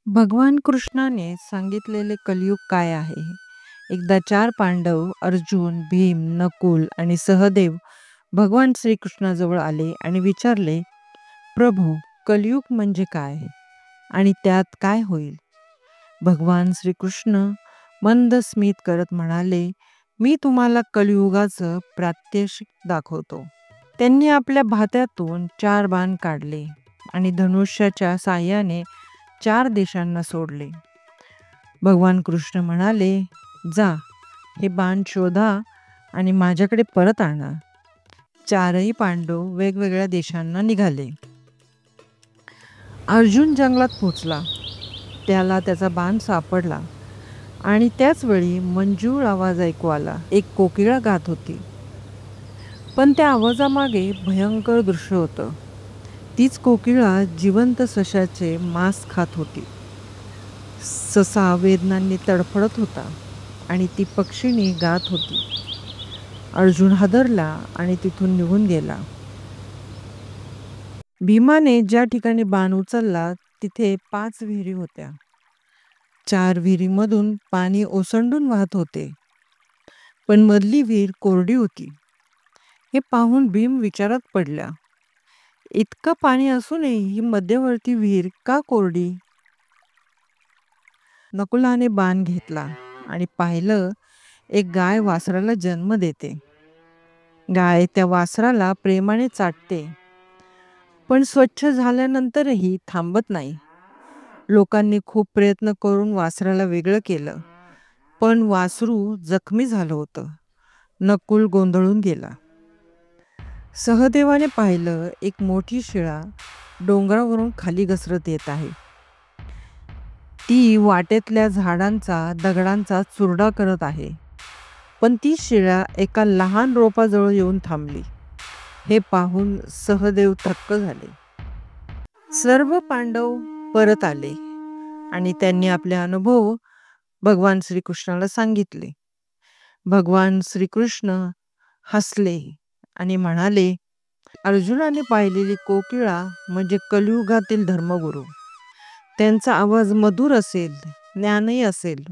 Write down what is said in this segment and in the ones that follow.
भगवान कृष्णाने सांगितलेले कलियुग काय आहे? एकदा चार पांडव अर्जुन, भीम, नकुल आणि सहदेव भगवान श्रीकृष्णाजवळ आले आणि विचारले, प्रभू, कलियुग म्हणजे काय? आणि त्यात काय होईल? भगवान श्रीकृष्ण मंद स्मित करत म्हणाले, मी तुम्हाला कलियुगाचं प्रात्यक्षिक दाखवतो. त्यांनी आपल्या भात्यातून चार बाण काढले आणि धनुष्याच्या साहाय्याने चार देशांना सोडले. भगवान कृष्ण म्हणाले, जा, हे बाण शोधा आणि माझ्याकडे परत आणा. चारही पांडव वेगवेगळ्या देशांना निघाले. अर्जुन जंगलात पोचला. त्याला त्याचा बाण सापडला आणि त्याच वेळी मंजूळ आवाज ऐकू आला. एक कोकिळा गात होती. पण त्या आवाजामागे भयंकर दृश्य होतं. तीच कोकिळा जिवंत सशाचे मांस खात होती. ससा वेदनांनी तडफडत होता आणि ती पक्षिणी गात होती. अर्जुन हादरला आणि तिथून निघून गेला. भीमाने ज्या ठिकाणी बाण उचलला तिथे 5 विहिरी होत्या. 4 विहिरीमधून पाणी ओसंडून वाहत होते, पण मधली विहीर कोरडी होती. हे पाहून भीम विचारात पडला. इतकं पाणी असूनही ही मध्यवर्ती विहीर का कोरडी? नकुलाने बाण घेतला आणि पाहिलं, एक गाय वासराला जन्म देते. गाय त्या वासराला प्रेमाने चाटते, पण स्वच्छ झाल्यानंतरही थांबत नाही. लोकांनी खूप प्रयत्न करून वासराला वेगळं केलं, पण वासरू जखमी झालं होतं. नकुल गोंधळून गेला. सहदेवाने पाहिलं, एक मोठी शिळा डोंगरावरून खाली घसरत येत आहे. ती वाटेतल्या झाडांचा, दगडांचा चुरडा करत आहे. पण ती शिळा एका लहान रोपाजवळ येऊन थांबली. हे पाहून सहदेव थक्क झाले. सर्व पांडव परत आले आणि त्यांनी आपले अनुभव भगवान श्रीकृष्णाला सांगितले. भगवान श्रीकृष्ण हसले आणि म्हणाले, अर्जुनाने पाहिलेली कोकिळा म्हणजे कलियुगातील धर्मगुरू. त्यांचा आवाज मधुर असेल, ज्ञानही असेल,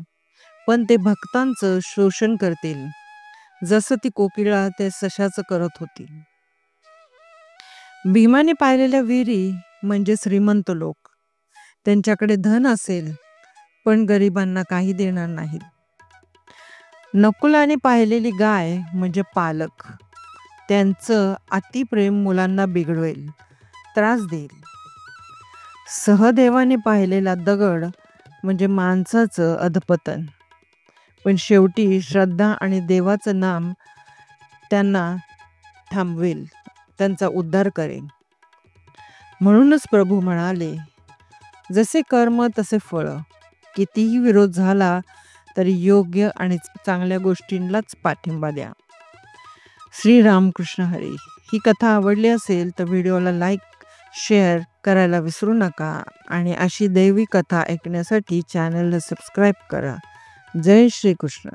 पण ते भक्तांचं शोषण करतील, जसं ती कोकिळा ते सशाचं करत होती. भीमाने पाहिलेल्या विहिरी म्हणजे श्रीमंत लोक. त्यांच्याकडे धन असेल, पण गरिबांना काही देणार नाहीत. नकुलाने पाहिलेली गाय म्हणजे पालक. त्यांचं अतिप्रेम मुलांना बिघडवेल, त्रास देईल. सहदेवाने पाहिलेला दगड म्हणजे माणसाचं अधपतन, पण शेवटी श्रद्धा आणि देवाचं नाम त्यांना थांबवेल, त्यांचा उद्धार करेल. म्हणूनच प्रभू म्हणाले, जसे कर्म तसे फळ. कितीही विरोध झाला तरी योग्य आणि चांगल्या गोष्टींनाच पाठिंबा द्या. श्री रामकृष्ण हरी. ही कथा आवडली असेल तर व्हिडिओला लाईक, शेअर करायला विसरू नका आणि अशी दैवी कथा ऐकण्यासाठी चॅनलला सबस्क्राईब करा. जय श्री कृष्ण.